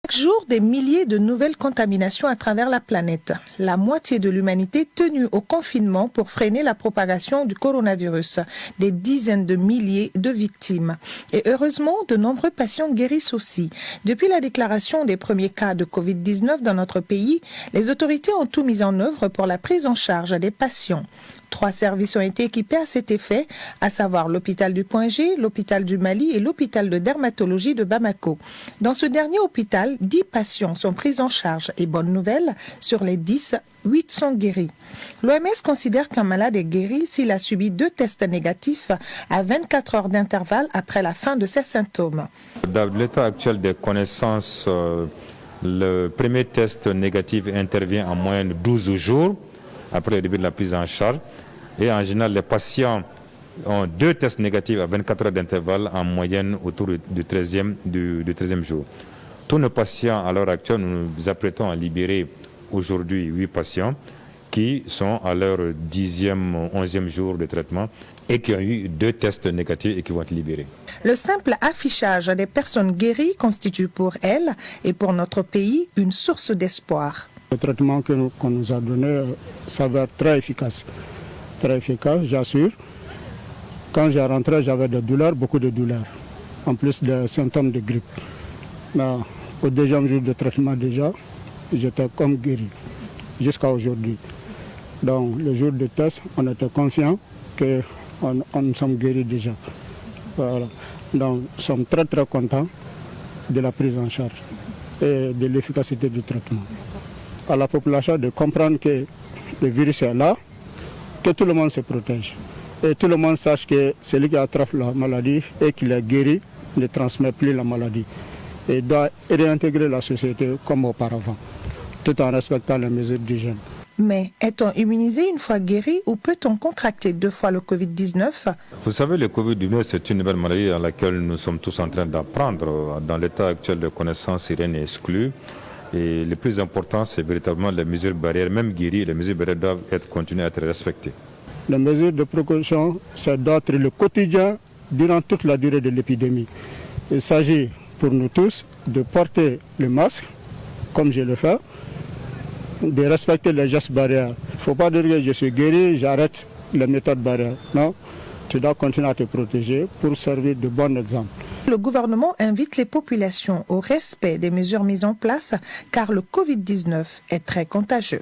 Chaque jour, des milliers de nouvelles contaminations à travers la planète. La moitié de l'humanité tenue au confinement pour freiner la propagation du coronavirus. Des dizaines de milliers de victimes. Et heureusement, de nombreux patients guérissent aussi. Depuis la déclaration des premiers cas de Covid-19 dans notre pays, les autorités ont tout mis en œuvre pour la prise en charge des patients. 3 services ont été équipés à cet effet, à savoir l'hôpital du Point G, l'hôpital du Mali et l'hôpital de dermatologie de Bamako. Dans ce dernier hôpital, 10 patients sont pris en charge et bonne nouvelle, sur les 10, 8 sont guéris. L'OMS considère qu'un malade est guéri s'il a subi 2 tests négatifs à 24 heures d'intervalle après la fin de ses symptômes. Dans l'état actuel des connaissances, le premier test négatif intervient en moyenne 12 jours après le début de la prise en charge. Et en général, les patients ont 2 tests négatifs à 24 heures d'intervalle en moyenne autour du 13e jour. Tous nos patients, à l'heure actuelle, nous nous apprêtons à libérer aujourd'hui 8 patients qui sont à leur 10e, 11e jour de traitement et qui ont eu 2 tests négatifs et qui vont être libérés. Le simple affichage des personnes guéries constitue pour elles et pour notre pays une source d'espoir. Le traitement qu'on nous a donné s'avère très efficace. Très efficace, j'assure. Quand j'ai rentré, j'avais des douleurs, beaucoup de douleurs, en plus des symptômes de grippe. Mais au 2e jour de traitement déjà, j'étais comme guéri, jusqu'à aujourd'hui. Donc le jour de test, on était confiant qu'on nous sommes guéris déjà. Voilà. Donc nous sommes très très contents de la prise en charge et de l'efficacité du traitement. À la population de comprendre que le virus est là, que tout le monde se protège. Et tout le monde sache que celui qui attrape la maladie et qui est guéri ne transmet plus la maladie. Et doit réintégrer la société comme auparavant, tout en respectant les mesures d'hygiène. Mais est-on immunisé une fois guéri ou peut-on contracter 2 fois le Covid-19? Vous savez, le Covid-19, c'est une nouvelle maladie à laquelle nous sommes tous en train d'apprendre. Dans l'état actuel de connaissance, rien n'est exclu. Et le plus important, c'est véritablement les mesures barrières, même guéries, les mesures barrières doivent continuer à être respectées. Les mesures de précaution, ça doit être le quotidien durant toute la durée de l'épidémie. Il s'agit pour nous tous de porter le masque, comme je le fais, de respecter les gestes barrières. Il ne faut pas dire que je suis guéri, j'arrête les méthodes barrières. Non, tu dois continuer à te protéger pour servir de bon exemple. Le gouvernement invite les populations au respect des mesures mises en place car le Covid-19 est très contagieux.